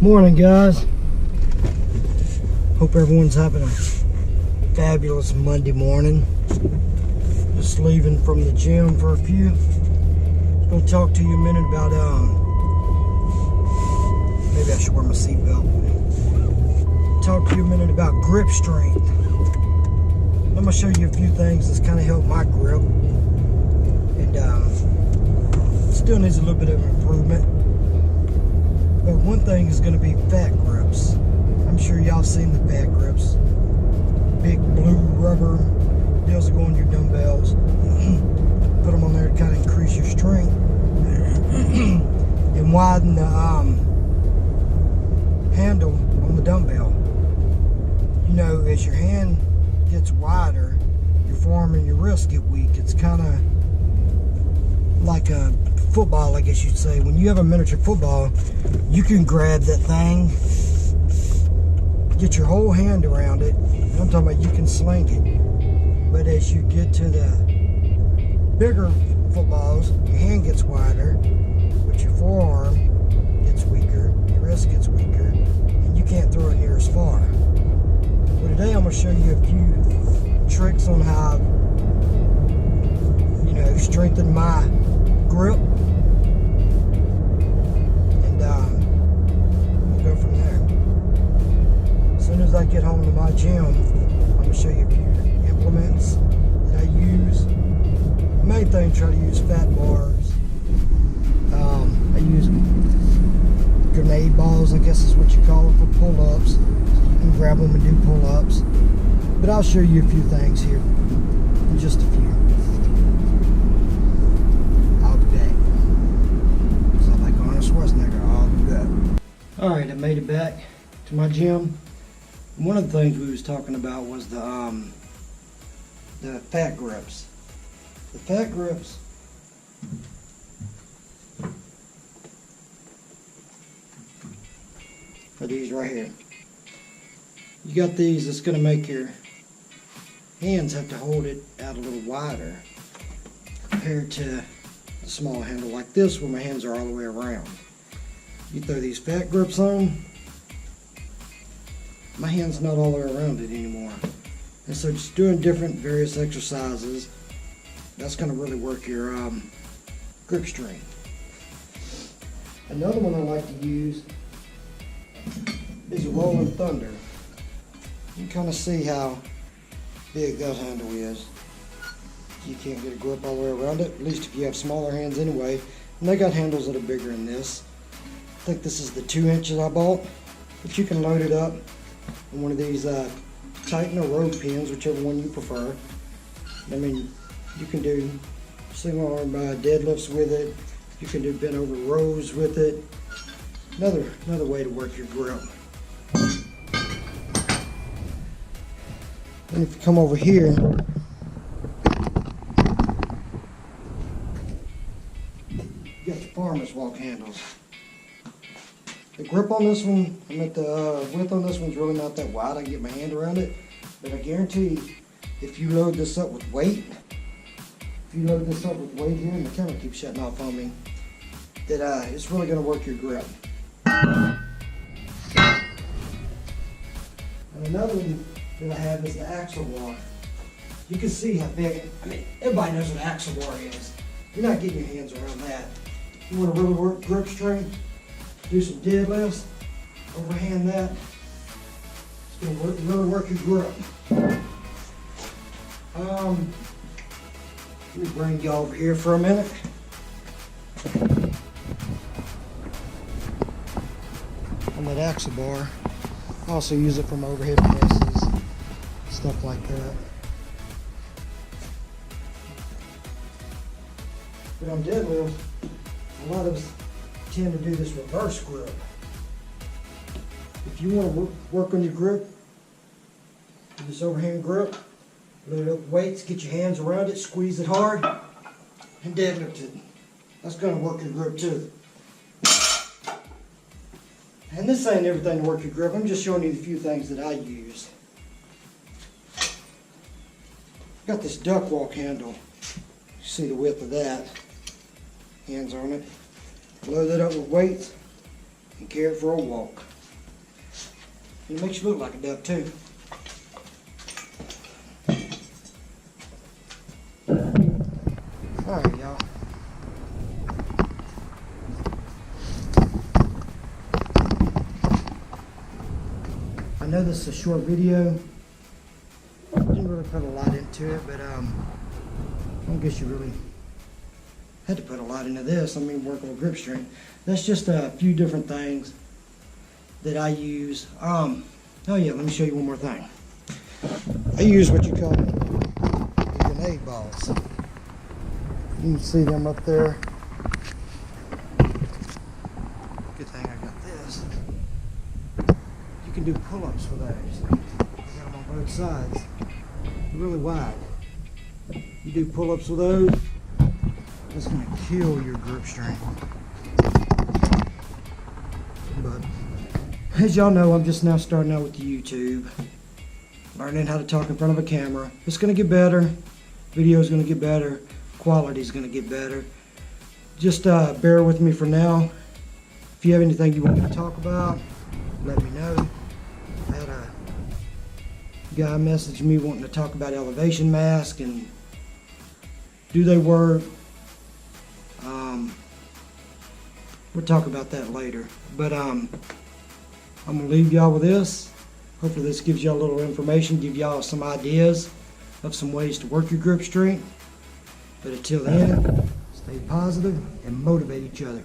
Morning, guys. Hope everyone's having a fabulous Monday morning. Just leaving from the gym for a few. Just gonna talk to you a minute about maybe I should wear my seatbelt. Talk to you a minute about grip strength. I'm gonna show you a few things that's kind of helped my grip, and still needs a little bit of improvement. But one thing is going to be fat grips. I'm sure y'all seen the fat grips. Big blue rubber deals that go on your dumbbells. Put them on there to kind of increase your strength and widen the handle on the dumbbell. You know, as your hand gets wider, your forearm and your wrist get weak. It's kind of like a football, I guess you'd say. When you have a miniature football, you can grab that thing, get your whole hand around it. I'm talking about you can sling it. But as you get to the bigger footballs, your hand gets wider, but your forearm gets weaker, your wrist gets weaker, and you can't throw it near as far. Well, today I'm going to show you a few tricks on how I've, strengthened my grip. We'll go from there. As soon as I get home to my gym, I'm going to show you a few implements that I use. The main thing, try to use fat bars. I use grenade balls, I guess is what you call them, for pull-ups. So you can grab them and do pull-ups. But I'll show you a few things here. Just a few. I'll be back. Sound like Arnold Schwarzenegger. I'll be back. Alright, I made it back to my gym. One of the things we was talking about was the fat grips. The fat grips are these right here. You got these that's going to make your hands have to hold it out a little wider compared to the small handle like this where my hands are all the way around. You throw these fat grips on, my hand's not all the way around it anymore. And so just doing different various exercises, that's going to really work your grip strength. Another one I like to use is a rolling thunder. You can kind of see how big that handle is. You can't get a grip all the way around it, at least if you have smaller hands anyway. And they got handles that are bigger than this. I think this is the 2 inches I bought, but you can load it up in one of these Titan or Rogue pins, whichever one you prefer. I mean, you can do single arm deadlifts with it. You can do bent over rows with it. Another way to work your grip. And if you come over here, you got the farmer's walk handles. The grip on this one, the width on this one's really not that wide. I can get my hand around it, but I guarantee if you load this up with weight, here, and the camera keeps shutting off on me, that it's really going to work your grip. And another one that I have is the axle bar. You can see how big, everybody knows what an axle bar is. You're not getting your hands around that. You want to really work grip strength, do some deadlifts, overhand that. It's going to really work your grip. Let me bring you over here for a minute. On that axle bar, I also use it for my overhead presses, stuff like that. But on deadlift, a lot of us tend to do this reverse grip. If you want to work on your grip, do this overhand grip, load up weights, get your hands around it, squeeze it hard, and deadlift it. That's going to work your grip too. And this ain't everything to work your grip. I'm just showing you a few things that I use. Got this duck walk handle. You see the width of that. Hands on it. Load it up with weights and carry it for a walk. And it makes you look like a duck too. Alright, y'all. I know this is a short video. Didn't really put a lot into it, but I don't guess you really had to put a lot into this. I mean, working with grip strength. That's just a few different things that I use. Oh yeah, let me show you one more thing. I use what you call the grenade balls. You can see them up there. Good thing I got this. You can do pull-ups with those. I got them on both sides. They're really wide. You do pull-ups with those, it's going to kill your grip strength. But as y'all know, I'm just now starting out with YouTube, learning how to talk in front of a camera. It's going to get better. Video is going to get better. Quality is going to get better. Just bear with me for now. If you have anything you want me to talk about, let me know. I had a guy message me wanting to talk about elevation mask and do they work. We'll talk about that later. But I'm gonna leave y'all with this. Hopefully this gives y'all a little information, give y'all some ideas of some ways to work your grip strength. But until then, stay positive and motivate each other.